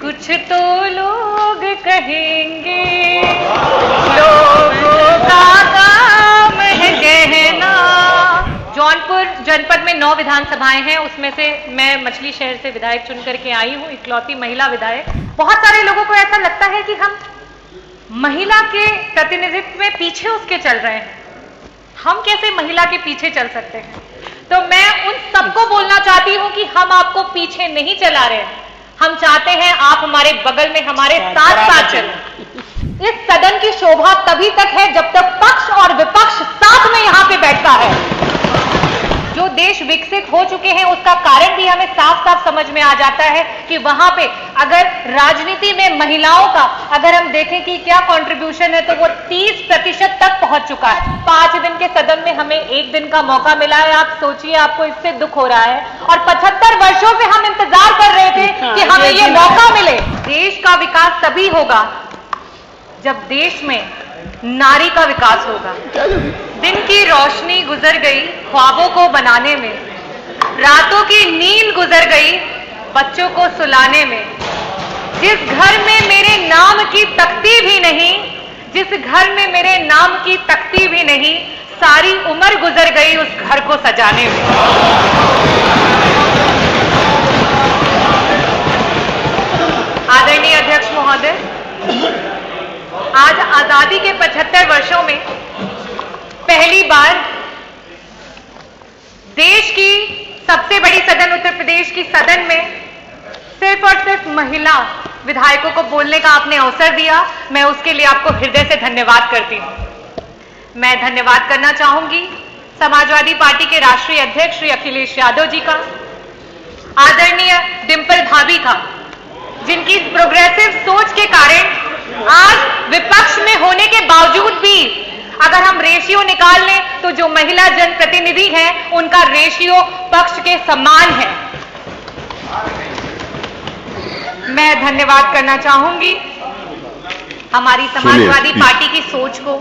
कुछ तो लोग कहेंगे, लोगों का काम है कहना। जौनपुर जनपद में 9 विधानसभाएं हैं, उसमें से मैं मछली शहर से विधायक चुन करके आई हूं, इकलौती महिला विधायक। बहुत सारे लोगों को ऐसा लगता है कि हम महिला के प्रतिनिधित्व में पीछे उसके चल रहे हैं। हम कैसे महिला के पीछे चल सकते हैं? तो मैं उन सबको बोलना चाहती हूं कि हम आपको पीछे नहीं चला रहे हैं। हम चाहते हैं आप हमारे बगल में हमारे साथ साथ चलें। इस सदन की शोभा तभी तक है जब तक पक्ष और विपक्ष साथ में यहां पे बैठता है। जो देश विकसित हो चुके हैं उसका कारण भी हमें साफ साफ समझ में आ जाता है कि वहां पे अगर राजनीति में महिलाओं का अगर हम देखें कि क्या कंट्रीब्यूशन है तो वो 30% तक पहुंच चुका है। 5 दिन के सदन में हमें 1 दिन का मौका मिला है। आप सोचिए, आपको इससे दुख हो रहा है और 75 वर्षों से हम इंतजार कर रहे थे कि हमें ये मौका मिले। देश का विकास तभी होगा जब देश में नारी का विकास होगा। दिन की रोशनी गुजर गई ख्वाबों को बनाने में, रातों की नींद गुजर गई बच्चों को सुलाने में। जिस घर में मेरे नाम की तख्ती भी नहीं, जिस घर में मेरे नाम की तख्ती भी नहीं, सारी उम्र गुजर गई उस घर को सजाने में। आदरणीय अध्यक्ष महोदय, आज आजादी के 75 वर्षों में पहली बार देश की सबसे बड़ी सदन उत्तर प्रदेश की सदन में सिर्फ और सिर्फ महिला विधायकों को बोलने का आपने अवसर दिया। मैं उसके लिए आपको हृदय से धन्यवाद करती हूं। मैं धन्यवाद करना चाहूंगी समाजवादी पार्टी के राष्ट्रीय अध्यक्ष श्री अखिलेश यादव जी का, आदरणीय डिंपल भाभी का, जिनकी प्रोग्रेसिव सोच के कारण आज विपक्ष में होने के बावजूद भी अगर हम रेशियो निकाल लें तो जो महिला जनप्रतिनिधि हैं उनका रेशियो पक्ष के समान है। मैं धन्यवाद करना चाहूंगी हमारी समाजवादी पार्टी की सोच को,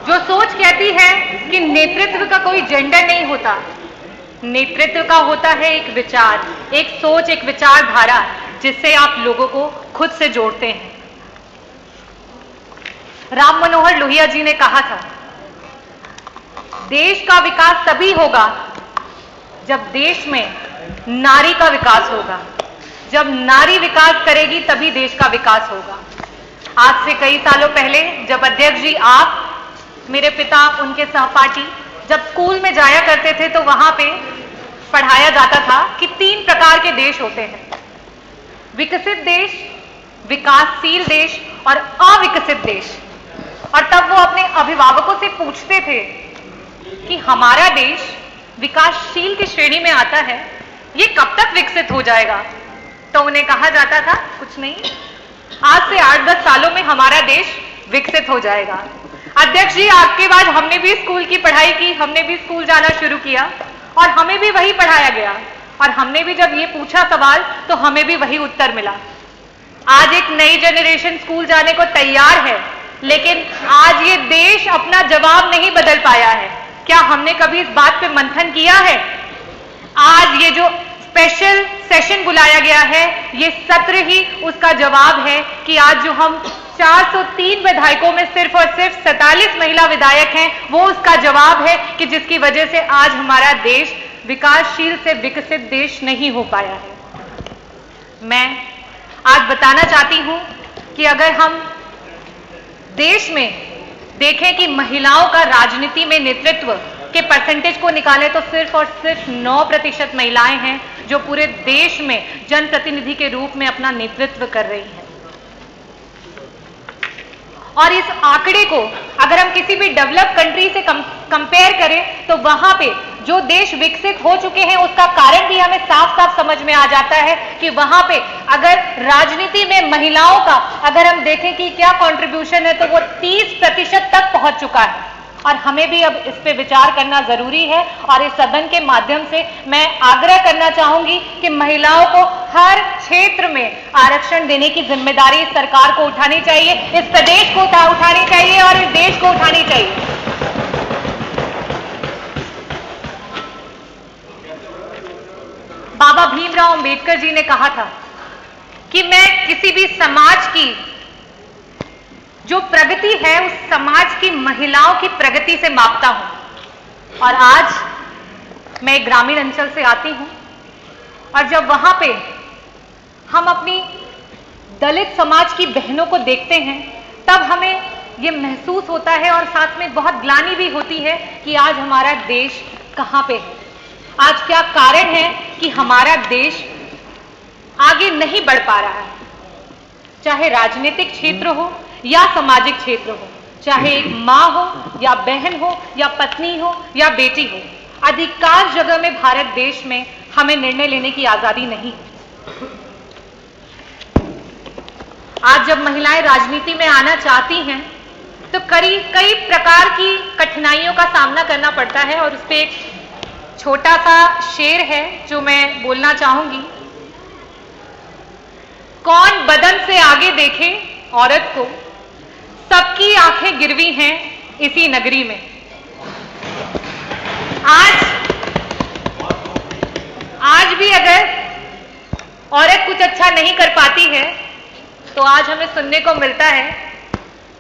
जो सोच कहती है कि नेतृत्व का कोई जेंडर नहीं होता, नेतृत्व का होता है एक विचार, एक सोच, एक विचारधारा जिससे आप लोगों को खुद से जोड़ते हैं। राम मनोहर लोहिया जी ने कहा था, देश का विकास तभी होगा जब देश में नारी का विकास होगा। जब नारी विकास करेगी तभी देश का विकास होगा। आज से कई सालों पहले जब अध्यक्ष जी आप, मेरे पिता, उनके सहपाठी जब स्कूल में जाया करते थे तो वहां पे पढ़ाया जाता था कि 3 प्रकार के देश होते हैं, विकसित देश, विकासशील देश और अविकसित देश। और तब वो अपने अभिभावकों से पूछते थे कि हमारा देश विकासशील की श्रेणी में आता है, ये कब तक विकसित हो जाएगा? तो उन्हें कहा जाता था कुछ नहीं, आज से 8-10 सालों में हमारा देश विकसित हो जाएगा। अध्यक्ष जी, आपके बाद हमने भी स्कूल की पढ़ाई की, हमने भी स्कूल जाना शुरू किया और हमें भी वही पढ़ाया गया और हमने भी जब ये पूछा सवाल तो हमें भी वही उत्तर मिला। आज एक नई जनरेशन स्कूल जाने को तैयार है, लेकिन आज ये देश अपना जवाब नहीं बदल पाया है। क्या हमने कभी इस बात पे मंथन किया है? आज ये जो स्पेशल सेशन बुलाया गया है, ये सत्र ही उसका जवाब है कि आज जो हम 403 विधायकों में सिर्फ और सिर्फ 47 महिला विधायक हैं, वो उसका जवाब है कि जिसकी वजह से आज हमारा देश विकासशील से विकसित देश नहीं हो पाया है। मैं आज बताना चाहती हूं कि अगर हम देश में देखें कि महिलाओं का राजनीति में नेतृत्व के परसेंटेज को निकालें तो सिर्फ और सिर्फ 9% महिलाएं हैं जो पूरे देश में जनप्रतिनिधि के रूप में अपना नेतृत्व कर रही हैं। और इस आंकड़े को अगर हम किसी भी डेवलप कंट्री से कंपेयर करें तो वहां पे जो देश विकसित हो चुके हैं उसका कारण भी हमें साफ साफ समझ में आ जाता है कि वहां पे अगर राजनीति में महिलाओं का अगर हम देखें कि क्या कंट्रीब्यूशन है तो वो 30% तक पहुंच चुका है। और हमें भी अब इस पे विचार करना जरूरी है और इस सदन के माध्यम से मैं आग्रह करना चाहूंगी कि महिलाओं को हर क्षेत्र में आरक्षण देने की जिम्मेदारी इस सरकार को उठानी चाहिए, इस प्रदेश को उठानी चाहिए और इस देश को उठानी चाहिए। बाबा भीमराव अंबेडकर जी ने कहा था कि मैं किसी भी समाज की जो प्रगति है उस समाज की महिलाओं की प्रगति से मापता हूं। और आज मैं एक ग्रामीण अंचल से आती हूं और जब वहां पे हम अपनी दलित समाज की बहनों को देखते हैं तब हमें ये महसूस होता है और साथ में बहुत ग्लानि भी होती है कि आज हमारा देश कहां पे है, आज क्या कारण है कि हमारा देश आगे नहीं बढ़ पा रहा है। चाहे राजनीतिक क्षेत्र हो या सामाजिक क्षेत्र हो, चाहे एक मां हो या बहन हो या पत्नी हो या बेटी हो, अधिकांश जगह में भारत देश में हमें निर्णय लेने की आजादी नहीं है। आज जब महिलाएं राजनीति में आना चाहती हैं तो कई प्रकार की कठिनाइयों का सामना करना पड़ता है और उस पर एक छोटा सा शेर है जो मैं बोलना चाहूंगी। कौन बदन से आगे देखे औरत को, सबकी आंखें गिरवी हैं इसी नगरी में। आज भी अगर औरत कुछ अच्छा नहीं कर पाती है तो आज हमें सुनने को मिलता है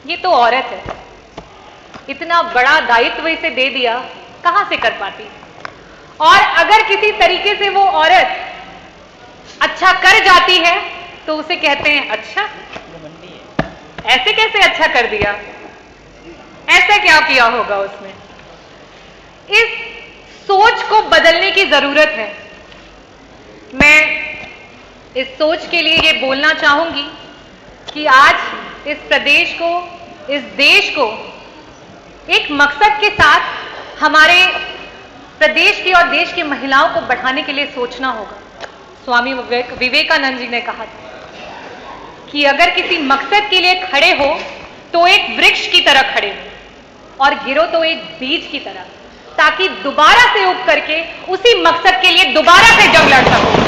ये तो औरत है, इतना बड़ा दायित्व इसे दे दिया, कहां से कर पाती। और अगर किसी तरीके से वो औरत अच्छा कर जाती है तो उसे कहते हैं अच्छा, ऐसे कैसे अच्छा कर दिया, ऐसा क्या किया होगा उसने। इस सोच को बदलने की जरूरत है। मैं इस सोच के लिए ये बोलना चाहूंगी कि आज इस प्रदेश को, इस देश को एक मकसद के साथ हमारे प्रदेश की और देश की महिलाओं को बढ़ाने के लिए सोचना होगा। स्वामी विवेकानंद जी ने कहा था कि अगर किसी मकसद के लिए खड़े हो तो एक वृक्ष की तरह खड़े हो और गिरो तो एक बीज की तरह, ताकि दोबारा से उग करके उसी मकसद के लिए दोबारा से जंग लड़ सको।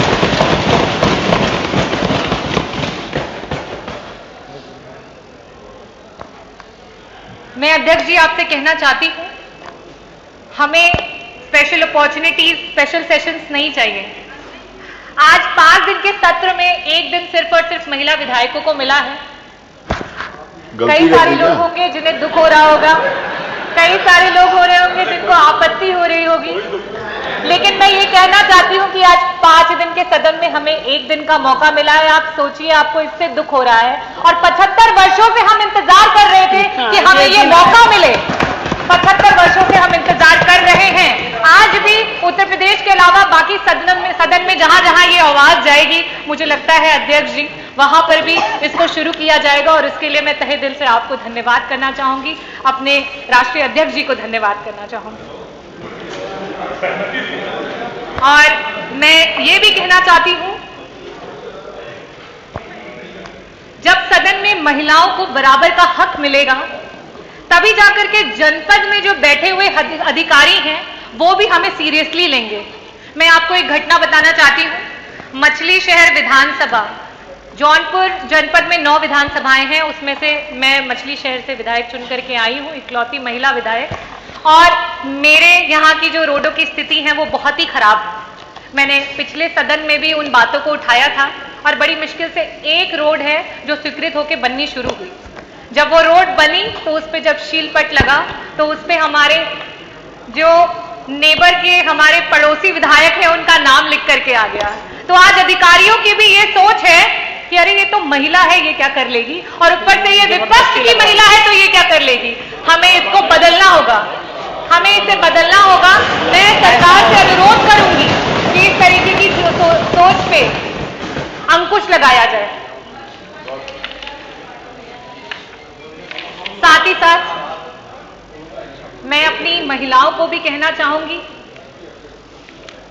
मैं अध्यक्ष जी आपसे कहना चाहती हूं, हमें स्पेशल अपॉर्चुनिटीज, स्पेशल सेशंस नहीं चाहिए। आज 5 दिन के सत्र में एक दिन सिर्फ और सिर्फ महिला विधायकों को मिला है। कई सारे लोग होंगे जिन्हें दुख हो रहा होगा, कई सारे लोग हो रहे होंगे जिनको आपत्ति हो रही होगी, लेकिन मैं ये कहना चाहती हूं कि आज 5 दिन के सदन में हमें एक दिन का मौका मिला है। आप सोचिए, आपको इससे दुख हो रहा है और 75 वर्षों से हम इंतजार कर रहे थे कि हमें ये मौका मिले। 75 वर्षों से हम इंतजार कर रहे हैं। आज भी उत्तर प्रदेश के अलावा बाकी सदन में जहां जहां ये आवाज जाएगी, मुझे लगता है अध्यक्ष जी वहां पर भी इसको शुरू किया जाएगा और इसके लिए मैं तहे दिल से आपको धन्यवाद करना चाहूंगी, अपने राष्ट्रीय अध्यक्ष जी को धन्यवाद करना चाहूंगी। और मैं ये भी कहना चाहती हूं, जब सदन में महिलाओं को बराबर का हक मिलेगा तभी जाकर के जनपद में जो बैठे हुए अधिकारी हैं वो भी हमें सीरियसली लेंगे। मैं आपको एक घटना बताना चाहती हूं। मछली शहर विधानसभा, जौनपुर जनपद में 9 विधानसभाएं हैं, उसमें से मैं मछली शहर से विधायक चुन करके आई हूं, इकलौती महिला विधायक। और मेरे यहाँ की जो रोडों की स्थिति है वो बहुत ही खराब है। मैंने पिछले सदन में भी उन बातों को उठाया था और बड़ी मुश्किल से एक रोड है जो स्वीकृत होकर बननी शुरू हुई। जब वो रोड बनी तो उस पर जब शीलपट लगा तो उस पर हमारे जो नेबर के हमारे पड़ोसी विधायक हैं उनका नाम लिख करके आ गया। तो आज अधिकारियों की भी ये सोच है कि अरे ये तो महिला है, ये क्या कर लेगी, और ऊपर से ये विपक्ष की महिला है तो ये क्या कर लेगी। हमें इसको बदलना होगा, हमें इसे बदलना होगा। मैं सरकार से अनुरोध करूंगी कि इस तरीके की सोच पे अंकुश लगाया जाए। साथ ही साथ मैं अपनी महिलाओं को भी कहना चाहूंगी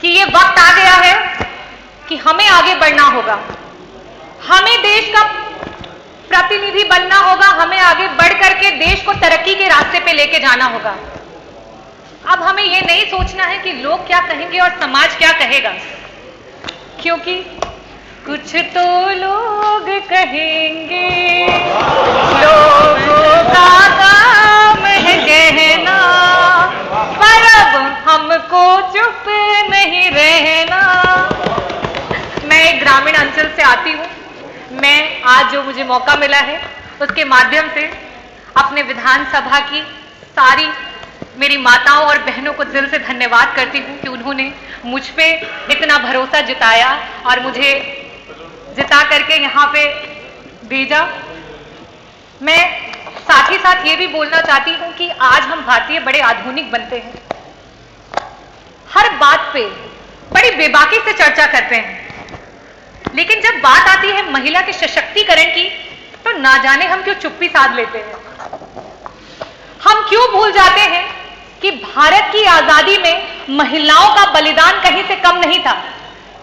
कि ये वक्त आ गया है कि हमें आगे बढ़ना होगा, हमें देश का प्रतिनिधि बनना होगा, हमें आगे बढ़ करके देश को तरक्की के रास्ते पे लेके जाना होगा। अब हमें ये नहीं सोचना है कि लोग क्या कहेंगे और समाज क्या कहेगा, क्योंकि कुछ तो लोग कहेंगे, लोगों का काम है कहना, पर अब हमको चुप नहीं रहना। मैं एक ग्रामीण अंचल से आती हूँ। मैं आज जो मुझे मौका मिला है उसके माध्यम से अपने विधानसभा की सारी मेरी माताओं और बहनों को दिल से धन्यवाद करती हूं कि उन्होंने मुझ पे इतना भरोसा जताया और मुझे जिता करके यहाँ पे भेजा। मैं साथ ही साथ ये भी बोलना चाहती हूं कि आज हम भारतीय बड़े आधुनिक बनते हैं, हर बात पे बड़ी बेबाकी से चर्चा करते हैं, लेकिन जब बात आती है महिला के सशक्तिकरण की तो ना जाने हम क्यों चुप्पी साध लेते हैं। हम क्यों भूल जाते हैं कि भारत की आजादी में महिलाओं का बलिदान कहीं से कम नहीं था,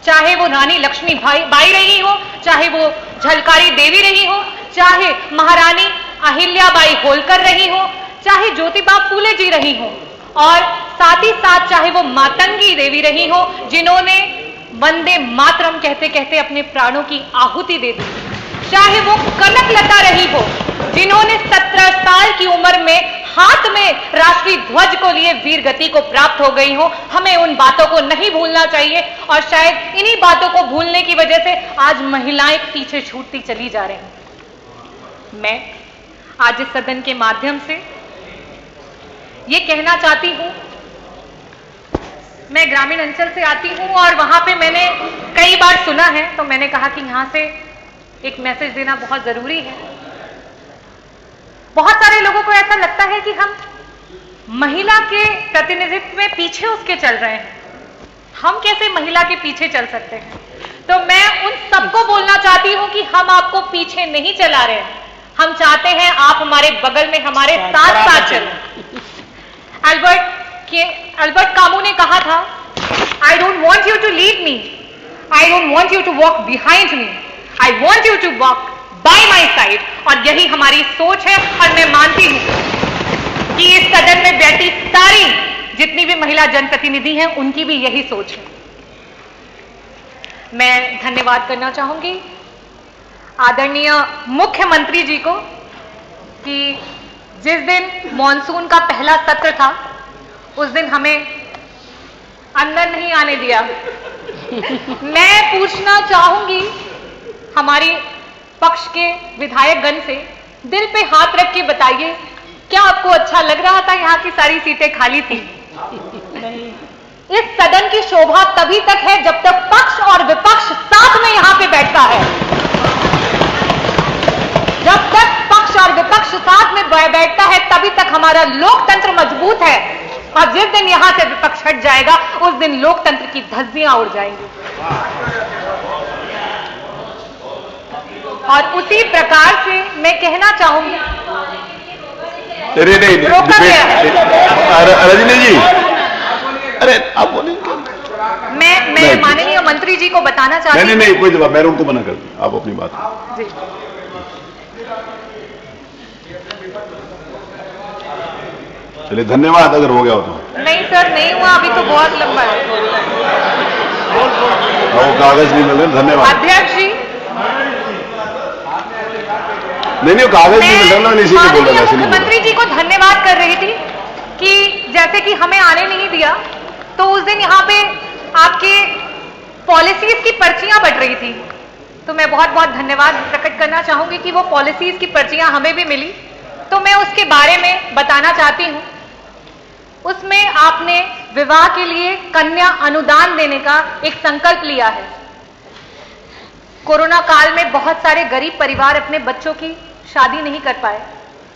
चाहे वो रानी लक्ष्मीबाई रही हो, चाहे वो झलकारी देवी रही हो, चाहे महारानी अहिल्याबाई होलकर रही हो, चाहे ज्योतिबा फूले जी रही हो, और साथ ही साथ चाहे वो मातंगी देवी रही हो जिन्होंने वंदे मातरम कहते कहते अपने प्राणों की आहुति दे दी, चाहे वो कनकलता रही हो जिन्होंने 17 साल की उम्र में हाथ में राष्ट्रीय ध्वज को लिए वीर गति को प्राप्त हो गई हो। हमें उन बातों को नहीं भूलना चाहिए और शायद इन्हीं बातों को भूलने की वजह से आज महिलाएं पीछे छूटती चली जा रही हैं। मैं आज इस सदन के माध्यम से ये कहना चाहती हूं, मैं ग्रामीण अंचल से आती हूं और वहां पे मैंने कई बार सुना है, तो मैंने कहा कि यहां से एक मैसेज देना बहुत जरूरी है। बहुत सारे लोगों को ऐसा लगता है कि हम महिला के प्रतिनिधित्व में पीछे उसके चल रहे हैं, हम कैसे महिला के पीछे चल सकते हैं। तो मैं उन सबको बोलना चाहती हूं कि हम आपको पीछे नहीं चला रहे हैं, हम चाहते हैं आप हमारे बगल में हमारे साथ साथ चलें। अल्बर्ट कामू ने कहा था, I don't want you to lead me, I don't want you to walk behind me, I want you to walk by my side. और यही हमारी सोच है और मैं मानती हूं कि इस सदन में बैठी सारी जितनी भी महिला जनप्रतिनिधि हैं उनकी भी यही सोच है। मैं धन्यवाद करना चाहूंगी आदरणीय मुख्यमंत्री जी को कि जिस दिन मॉनसून का पहला सत्र था उस दिन हमें अंदर नहीं आने दिया। मैं पूछना चाहूंगी हमारी पक्ष के विधायकगण से, दिल पे हाथ रख के बताइए, क्या आपको अच्छा लग रहा था यहाँ की सारी सीटें खाली थी? नहीं। इस सदन की शोभा तभी तक है जब तक पक्ष और विपक्ष साथ में यहाँ पे बैठता है। जब तक पक्ष और विपक्ष साथ में बैठता है तभी तक हमारा लोकतंत्र मजबूत है, और जिस दिन यहां से विपक्ष हट जाएगा उस दिन लोकतंत्र की धज्जियां उड़ जाएंगी। और उसी प्रकार से मैं कहना चाहूंगी, रोका गया है। रजनी जी, अरे आप बोलिए। मैं माननीय मंत्री जी को बताना चाहती हूँ। नहीं, कोई जवाब, मैं उनको मना कर दूं, आप अपनी बात जी। चलिए, धन्यवाद। अगर हो गया हो तो। नहीं सर, नहीं हुआ, अभी तो बहुत लंबा है। वो कागज नहीं मिल रहे, धन्यवाद अध्यक्ष जी। नहीं, कागज नहीं मिल रहा, इसी को बोल रहा था। मुख्यमंत्री जी को धन्यवाद कर रही थी कि जैसे कि हमें आने नहीं दिया, तो उस दिन यहाँ पे आपके पॉलिसीज की पर्चियां बट रही थी, तो मैं बहुत बहुत धन्यवाद प्रकट करना चाहूंगी कि वो पॉलिसीज की पर्चियां हमें भी मिली। तो मैं उसके बारे में बताना चाहती हूं। उसमें आपने विवाह के लिए कन्या अनुदान देने का एक संकल्प लिया है। कोरोना काल में बहुत सारे गरीब परिवार अपने बच्चों की शादी नहीं कर पाए।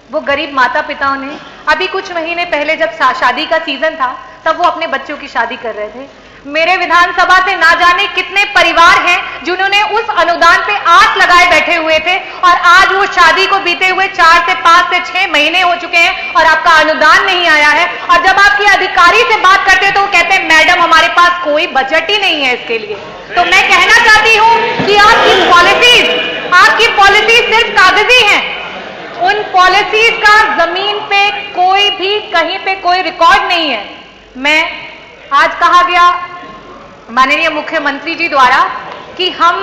वो गरीब माता पिताओं ने अभी कुछ महीने पहले जब शादी का सीजन था तब वो अपने बच्चों की शादी कर रहे थे। मेरे विधानसभा से ना जाने कितने परिवार हैं जिन्होंने उस अनुदान पे आस लगाए बैठे हुए थे, और आज वो शादी को बीते हुए 4 से 5 से 6 महीने हो चुके हैं और आपका अनुदान नहीं आया है। और जब आपके अधिकारी से बात करते हैं तो वो कहते हैं मैडम हमारे पास कोई बजट ही नहीं है इसके लिए। तो मैं कहना चाहती हूं कि आपकी पॉलिसीज सिर्फ कागजी हैं, उन पॉलिसीज का जमीन पे कोई भी कहीं पे कोई रिकॉर्ड नहीं है। मैं आज कहा गया माननीय मुख्यमंत्री जी द्वारा कि हम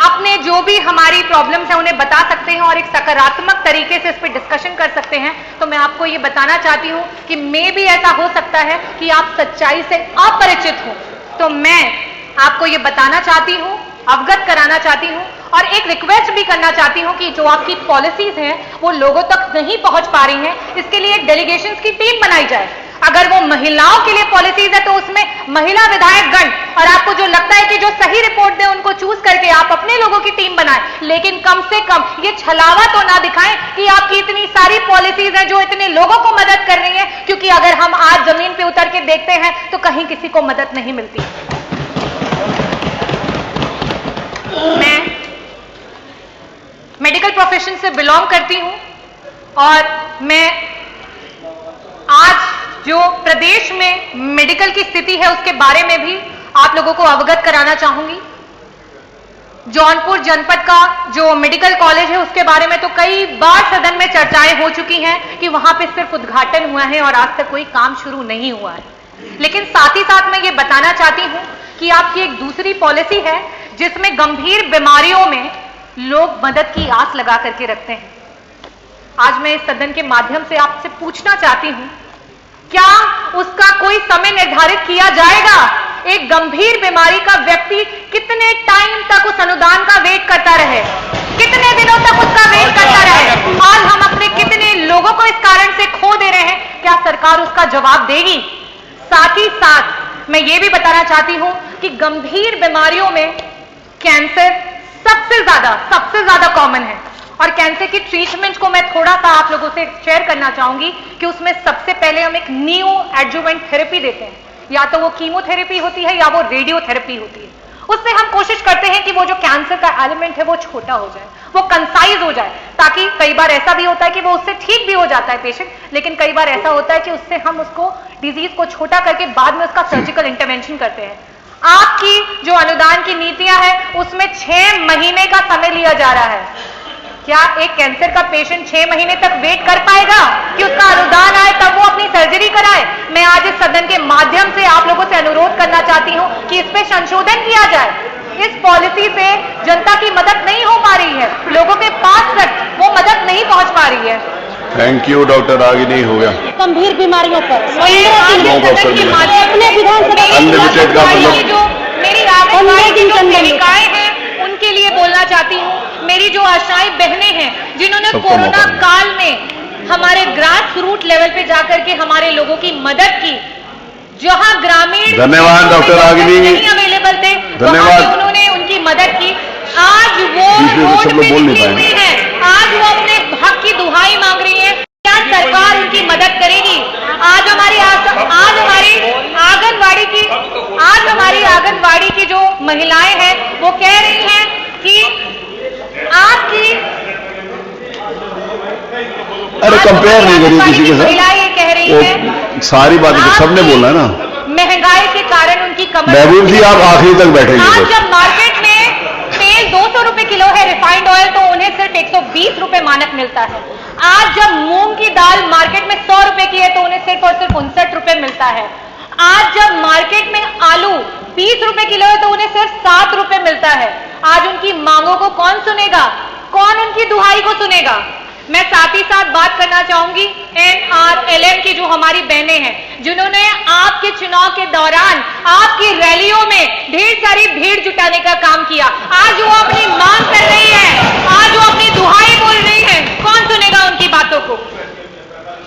अपने जो भी हमारी प्रॉब्लम्स हैं उन्हें बता सकते हैं और एक सकारात्मक तरीके से इस पर डिस्कशन कर सकते हैं। तो मैं आपको ये बताना चाहती हूं कि मे भी ऐसा हो सकता है कि आप सच्चाई से अपरिचित हो, तो मैं आपको ये बताना चाहती हूं अवगत कराना चाहती हूं और एक रिक्वेस्ट भी करना चाहती हूं कि जो आपकी पॉलिसीज हैं वो लोगों तक नहीं पहुंच पा रही हैं, इसके लिए एक डेलीगेशंस की टीम बनाई जाए। अगर वो महिलाओं के लिए पॉलिसीज है तो उसमें महिला विधायक गण, और आपको जो लगता है कि जो सही रिपोर्ट दे उनको चूज करके आप अपने लोगों की टीम बनाएं, लेकिन कम से कम ये छलावा तो ना दिखाएं कि आपकी इतनी सारी पॉलिसीज हैं जो इतने लोगों को मदद कर रही हैं, क्योंकि अगर हम आज जमीन पे उतर के देखते हैं तो कहीं किसी को मदद नहीं मिलती। मैं मेडिकल प्रोफेशन से बिलोंग करती हूं और मैं आज जो प्रदेश में मेडिकल की स्थिति है उसके बारे में भी आप लोगों को अवगत कराना चाहूंगी। जौनपुर जनपद का जो मेडिकल कॉलेज है उसके बारे में तो कई बार सदन में चर्चाएं हो चुकी हैं कि वहां पे सिर्फ उद्घाटन हुआ है और आज तक कोई काम शुरू नहीं हुआ है। लेकिन साथ ही साथ मैं ये बताना चाहती हूं कि आपकी एक दूसरी पॉलिसी है जिसमें गंभीर बीमारियों में लोग मदद की आस लगा करके रखते हैं। आज मैं इस सदन के माध्यम से आपसे पूछना चाहती हूं, क्या उसका कोई समय निर्धारित किया जाएगा? एक गंभीर बीमारी का व्यक्ति कितने टाइम तक उस अनुदान का वेट करता रहे, कितने दिनों तक उसका वेट करता रहे? आज हम अपने कितने लोगों को इस कारण से खो दे रहे हैं, क्या सरकार उसका जवाब देगी? साथ ही साथ मैं ये भी बताना चाहती हूं कि गंभीर बीमारियों में कैंसर सबसे ज्यादा कॉमन है और कैंसर की ट्रीटमेंट को मैं थोड़ा सा आप लोगों से शेयर करना चाहूंगी कि उसमें सबसे पहले हम एक न्यू एडजुवेंट थेरेपी देते हैं, या तो वो कीमोथेरेपी होती है या वो रेडियोथेरेपी होती है। उससे हम कोशिश करते हैं कि वो जो कैंसर का एलिमेंट है वो छोटा हो जाए, वो कंसाइज हो जाए, ताकि कई बार ऐसा भी होता है कि वो उससे ठीक भी हो जाता है पेशेंट, लेकिन कई बार ऐसा होता है कि उससे हम उसको डिजीज को छोटा करके बाद में उसका सर्जिकल इंटरवेंशन करते हैं। आपकी जो अनुदान की नीतियां हैं उसमें 6 महीने का समय लिया जा रहा है। क्या एक कैंसर का पेशेंट 6 महीने तक वेट कर पाएगा कि उसका अनुदान आए तब वो अपनी सर्जरी कराए? मैं आज इस सदन के माध्यम से आप लोगों से अनुरोध करना चाहती हूं कि इस पे संशोधन किया जाए। इस पॉलिसी से जनता की मदद नहीं हो पा रही है, लोगों के पास तक वो मदद नहीं पहुंच पा रही है। थैंक यू डॉक्टर, आगे नहीं हो गया। गंभीर बीमारियों पर मेरी आंगनबाड़ी की जो सेविकाएं हैं उनके लिए बोलना चाहती हूँ, मेरी जो आशाएं बहनें हैं जिन्होंने कोरोना काल में हमारे ग्रास रूट लेवल पे जाकर के हमारे लोगों की मदद की, जहां ग्रामीण धन्यवाद डॉक्टर रागिनी, नहीं अवेलेबल थे, धन्यवाद, उन्होंने उनकी मदद की। आज वो रोड पे निकली हुई है, आज वो अपने हक की दुहाई मांग रही है। क्या सरकार उनकी मदद करेगी? आज हमारी आंगनबाड़ी की जो महिलाएं हैं वो कह रही हैं कि आपकी, अरे कंपेयर नहीं करिए किसी के साथ, महिलाएं ये कह रही है सारी बातें तो सबने बोलना है ना। महंगाई के कारण उनकी कमर, महबूब जी आप आखिरी तक बैठेंगे। आज जब मार्केट में तेल 200 रुपए किलो है रिफाइंड ऑयल, तो उन्हें सिर्फ 120 रुपए मानक मिलता है। आज जब मूंग की दाल मार्केट में 100 रुपए की है तो उन्हें सिर्फ और सिर्फ 59 रुपए मिलता है। आज जब मार्केट में आलू 30 रुपए किलो है तो उन्हें सिर्फ 7 रुपए मिलता है। आज उनकी मांगों को कौन सुनेगा? कौन उनकी दुहाई को सुनेगा? मैं साथ ही साथ बात करना चाहूंगी NRLM की जो हमारी बहनें हैं, जिन्होंने आपके चुनाव के दौरान आपकी रैलियों में ढेर सारी भीड़ जुटाने का काम किया। आज वो अपनी मांग कर रही है, आज वो अपनी दुहाई बोल रही है, कौन सुनेगा उनकी बातों को?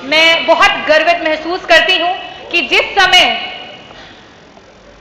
मैं बहुत गर्वित महसूस करती हूं कि जिस समय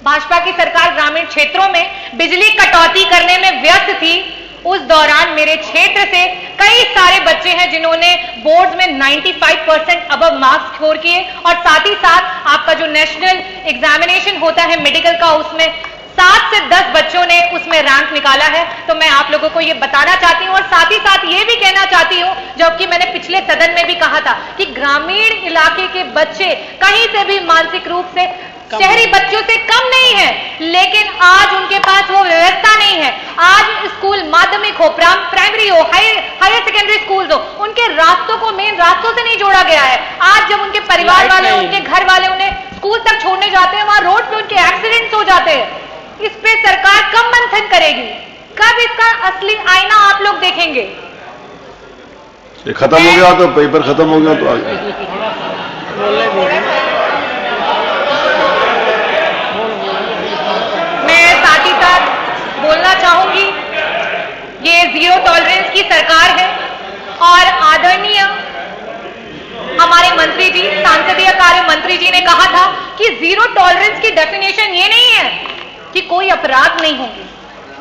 भाजपा की सरकार ग्रामीण क्षेत्रों में बिजली कटौती करने में व्यस्त थी, उस दौरान मेरे क्षेत्र से कई सारे बच्चे हैं जिन्होंने बोर्ड्स में 95% अबव मार्क्स स्कोर किए, और साथ ही साथ आपका जो नेशनल एग्जामिनेशन होता है मेडिकल का, उसमें 7 से 10 बच्चों ने उसमें रैंक निकाला है। तो मैं आप लोगों को ये बताना चाहती हूँ और साथ ही साथ ये भी कहना चाहती हूँ, जबकि मैंने पिछले सदन में भी कहा था कि ग्रामीण इलाके के बच्चे कहीं से भी मानसिक रूप से शहरी बच्चों से कम नहीं है, लेकिन आज उनके पास वो व्यवस्था नहीं है। आज स्कूल माध्यमिक हो, प्राइमरी हो, हायर सेकेंडरी स्कूल हो, उनके रास्तों को मेन रास्तों से नहीं जोड़ा गया है। आज जब उनके परिवार वाले, उनके घर वाले उन्हें स्कूल तक छोड़ने जाते हैं, वहां रोड पे उनके एक्सीडेंट्स हो जाते हैं। इस पे सरकार कब मंथन करेगी? कब इसका असली आईना आप लोग देखेंगे? ये खत्म हो गया तो पेपर खत्म हो गया तो आगे मैं साथ ही साथ बोलना चाहूंगी ये जीरो टॉलरेंस की सरकार है और आदरणीय हमारे मंत्री जी, सांसदीय कार्य मंत्री जी ने कहा था कि जीरो टॉलरेंस की डेफिनेशन ये नहीं है कि कोई अपराध नहीं होंगे।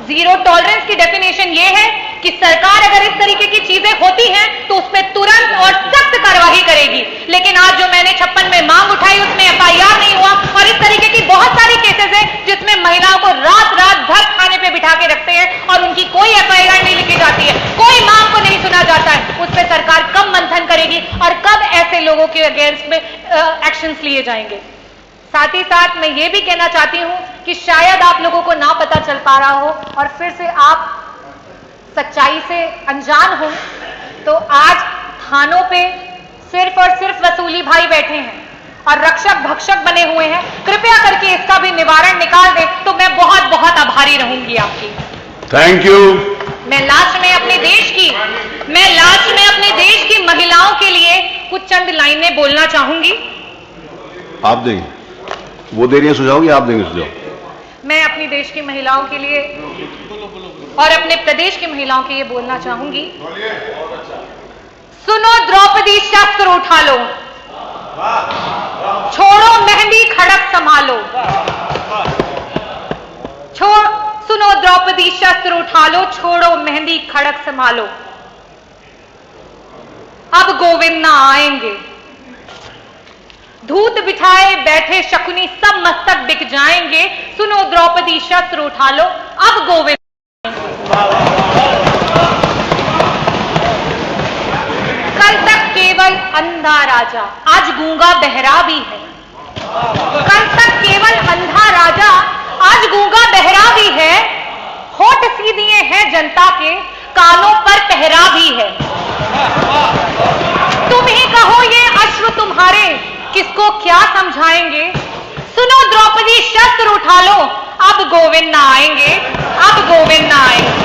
जीरो टॉलरेंस की डेफिनेशन ये है कि सरकार अगर इस तरीके की चीजें होती हैं तो उस पर तुरंत और सख्त कार्रवाई करेगी। लेकिन आज जो मैंने 56 में मांग उठाई उसमें एफआईआर नहीं हुआ और इस तरीके की बहुत सारी केसेस हैं जिसमें महिलाओं को रात रात भर खाने पे बिठा के रखते हैं और उनकी कोई एफआईआर नहीं लिखी जाती है, कोई मांग को नहीं सुना जाता है। उस पर सरकार कब मंथन करेगी और कब ऐसे लोगों के अगेंस्ट में एक्शंस लिए जाएंगे। साथ ही साथ मैं ये भी कहना चाहती हूं कि शायद आप लोगों को ना पता चल पा रहा हो और फिर से आप सच्चाई से अनजान हो, तो आज थानों पे सिर्फ और सिर्फ वसूली भाई बैठे हैं और रक्षक भक्षक बने हुए हैं। कृपया करके इसका भी निवारण निकाल दें तो मैं बहुत बहुत आभारी रहूंगी आपकी। Thank you. मैं लास्ट में अपने देश की महिलाओं के लिए कुछ चंद लाइनें बोलना चाहूंगी। आप देंगे, वो दे रही है सुझाव, या आप देंगे सुझाव? मैं अपनी देश की महिलाओं के लिए और अपने प्रदेश की महिलाओं के लिए बोलना चाहूंगी। सुनो द्रौपदी शस्त्र उठा लो, छोड़ो मेहंदी खड़क संभालो। सुनो द्रौपदी शस्त्र उठा लो, छोड़ो मेहंदी खड़क संभालो। अब गोविंद ना आएंगे, धूत बिठाए बैठे शकुनी सब मस्तक बिक जाएंगे। सुनो द्रौपदी शस्त्र उठा लो, अब गोविंद। कल तक केवल अंधा राजा, आज गूंगा बहरा भी है। कल तक केवल अंधा राजा, आज गूंगा बहरा भी है। होठ सी दिए हैं जनता के, कानों पर पहरा भी है। तुम ही कहो ये अश्व तुम्हारे, किसको क्या समझाएंगे। सुनो द्रौपदी शस्त्र उठा लो, अब गोविंद ना आएंगे, अब गोविंद ना आएंगे।